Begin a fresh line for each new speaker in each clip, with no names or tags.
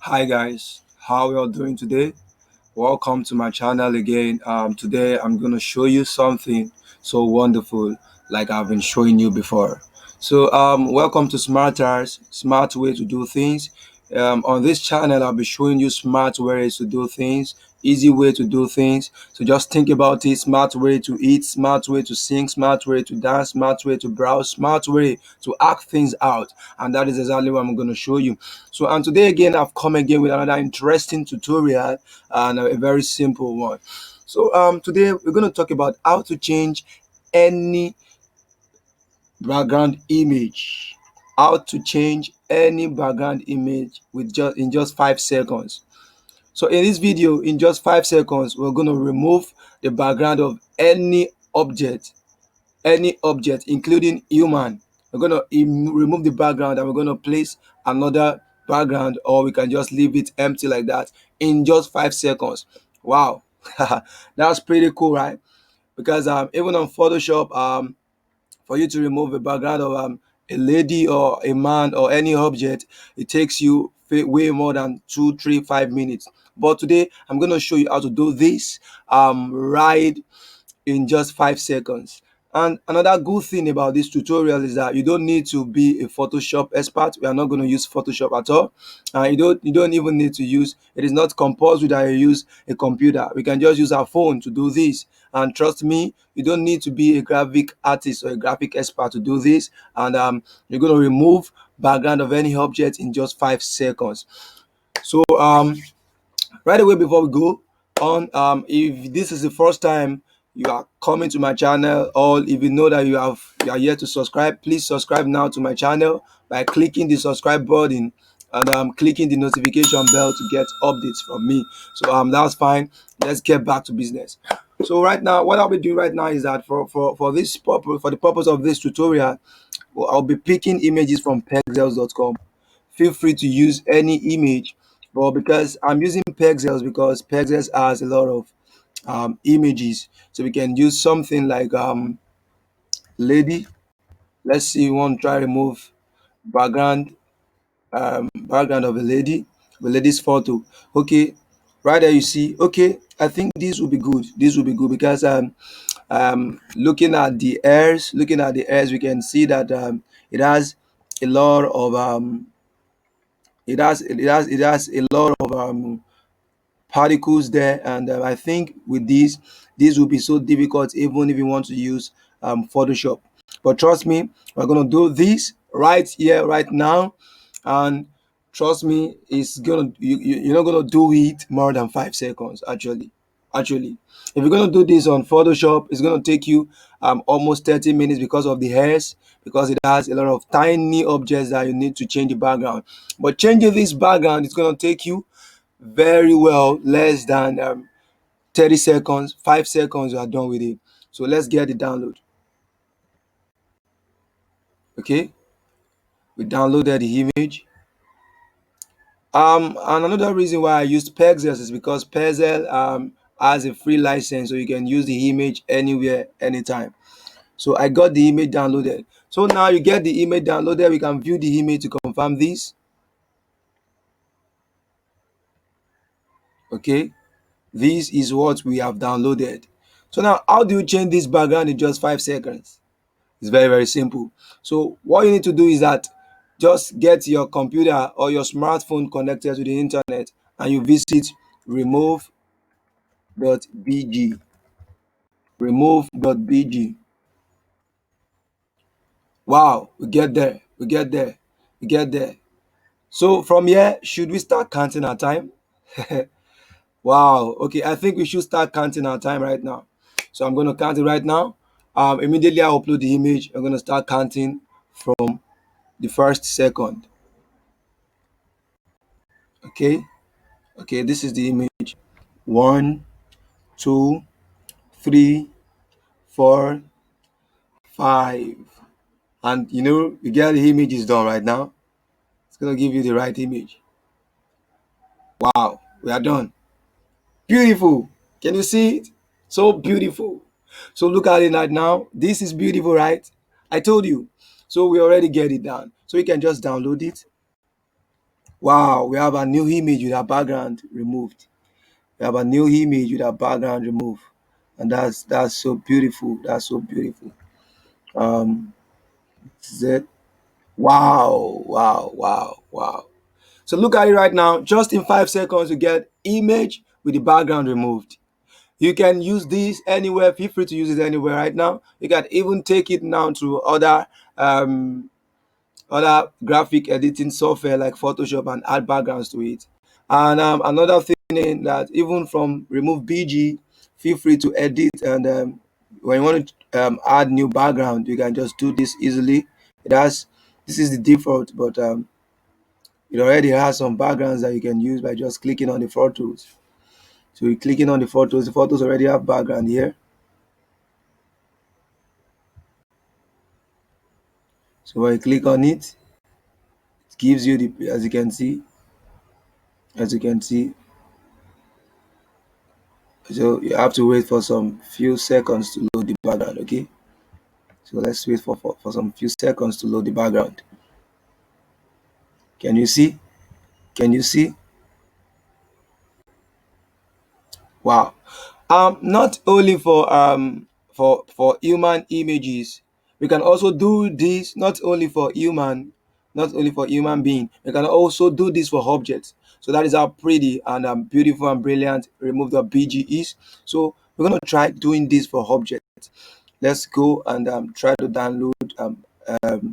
Hi guys, how you all doing today? Welcome to my channel again. Today I'm gonna show you something so wonderful, like I've been showing you before. Welcome to Smart Hours, smart way to do things. On this channel, I'll be showing you smart ways to do things, easy way to do things. So just think about it: smart way to eat, smart way to sing, smart way to dance, smart way to browse, smart way to act things out, and that is exactly what I'm gonna show you. And today again, I've come again with another interesting tutorial and a very simple one. Today we're going to talk about how to change any background image. How to change any background image with just 5 seconds. So in this video, in just 5 seconds, we're going to remove the background of any object, including human. We're going to remove the background and we're going to place another background, or we can just leave it empty like that in just 5 seconds. Wow, that's pretty cool, right? Because even on Photoshop, for you to remove a background of a lady or a man or any object, it takes you way more than 2 3 5 minutes. But today I'm going to show you how to do this right in just 5 seconds. And another good thing about this tutorial is that you don't need to be a Photoshop expert. We are not going to use Photoshop at all. You don't even need to use, it is not compulsory that you use a computer. We can just use our phone to do this. And trust me, you don't need to be a graphic artist or a graphic expert to do this. And you're going to remove background of any object in just 5 seconds. So right away, before we go on, if this is the first time you are coming to my channel, or if you know that you are yet to subscribe, please subscribe now to my channel by clicking the subscribe button and clicking the notification bell to get updates from me. That's fine. Let's get back to business. So right now, what I'll be doing right now is that for this purpose, for the purpose of this tutorial, I'll be picking images from pexels.com. Feel free to use any image, but because I'm using Pexels, because Pexels has a lot of images, so we can use something like lady. Let's see, we want to try remove background, background of a lady's photo. Okay, right there you see. Okay, I think this will be good. This will be good because looking at the hairs, we can see that it has a lot of it has a lot of particles there, and I think with this will be so difficult even if you want to use Photoshop. But trust me, we're going to do this right here right now, and trust me, you're not going to do it more than 5 seconds. Actually, if you're going to do this on Photoshop, it's going to take you almost 30 minutes because of the hairs, because it has a lot of tiny objects that you need to change the background. But changing this background is going to take you very well less than 30 seconds. 5 seconds, you are done with it. So let's get the download. Okay, we downloaded the image. And another reason why I used Pexels is because Pexel has a free license, so you can use the image anywhere, anytime. So I got the image downloaded. So now you get the image downloaded, we can view the image to confirm this. Okay, this is what we have downloaded. So now, how do you change this background in just 5 seconds? It's very, very simple. So what you need to do is that just get your computer or your smartphone connected to the internet, and you visit remove.bg. Remove.bg. Wow, we get there. We get there. We get there. So from here, should we start counting our time? Wow. Okay, I think we should start counting our time right now. So I'm going to count it right now. Immediately I upload the image, I'm going to start counting from the first second. Okay. Okay, this is the image. One, two, three, four, five. And you get the image is done right now. It's gonna give you the right image. Wow, we are done. Beautiful. Can you see it? So beautiful. So look at it right now. This is beautiful, right? I told you. So we already get it done. So you can just download it. Wow, we have a new image with our background removed. We have a new image with our background removed. And that's so beautiful. That's so beautiful. Um, this is it. Wow, wow, wow, wow. So look at it right now. Just in 5 seconds, you get image with the background removed. You can use this anywhere. Feel free to use it anywhere right now. You can even take it now to other graphic editing software like Photoshop and add backgrounds to it. And another thing is that even from remove BG, feel free to edit. And when you want to add new background, you can just do this easily. It has this is the default, but it already has some backgrounds that you can use by just clicking on the photos. So you're clicking on the photos already have background here. So when you click on it, it gives you the as you can see. So you have to wait for some few seconds to load the background, okay? So let's wait for some few seconds to load the background. Can you see? Can you see? Wow. Not only for human images, we can also do this not only for human being. We can also do this for objects. So that is how pretty and beautiful and brilliant remove the BG is. So we're gonna try doing this for objects. Let's go and try to download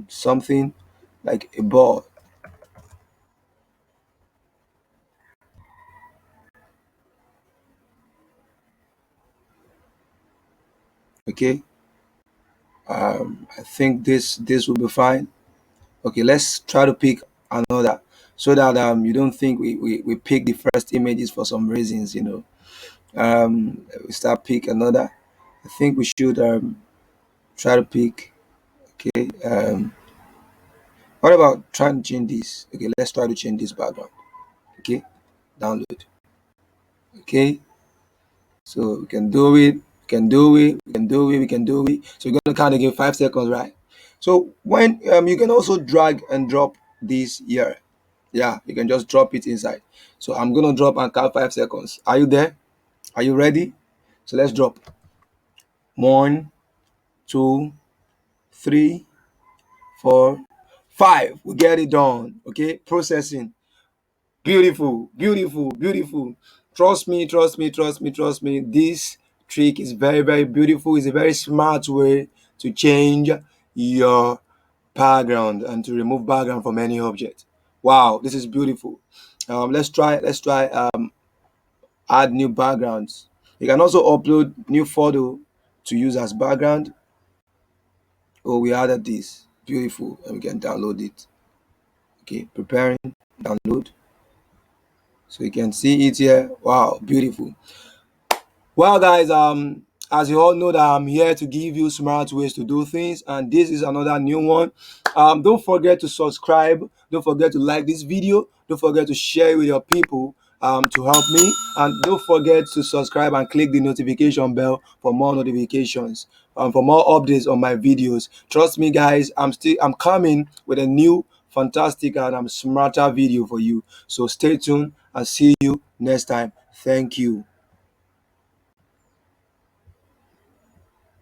something like a ball. Okay. I think this will be fine. Okay, let's try to pick another so that you don't think we pick the first images for some reasons, you know. We start pick another. I think we should try to pick. Okay. What about trying to change this? Okay, let's try to change this background. Okay, download. Okay, so we can do it. We can do it. We can do it. We can do it. So we're gonna count again 5 seconds, right? So when you can also drag and drop this here. Yeah, you can just drop it inside. So I'm gonna drop and count 5 seconds. Are you there? Are you ready? So let's drop. 1, 2, 3, 4, 5. We get it done. Okay, processing. Beautiful, beautiful, beautiful. Trust me, trust me, trust me, trust me. This trick is very, very beautiful. It's a very smart way to change your background and to remove background from any object. Wow, this is beautiful. Let's try add new backgrounds. You can also upload new photo to use as background. Oh, we added this. Beautiful. And we can download it. Okay, preparing, download. So you can see it here. Wow, beautiful. Well, guys, as you all know that I'm here to give you smart ways to do things, and this is another new one. Don't forget to subscribe. Don't forget to like this video. Don't forget to share it with your people to help me, and don't forget to subscribe and click the notification bell for more notifications, for more updates on my videos. Trust me, guys. I'm coming with a new, fantastic, and smarter video for you. So stay tuned and see you next time. Thank you.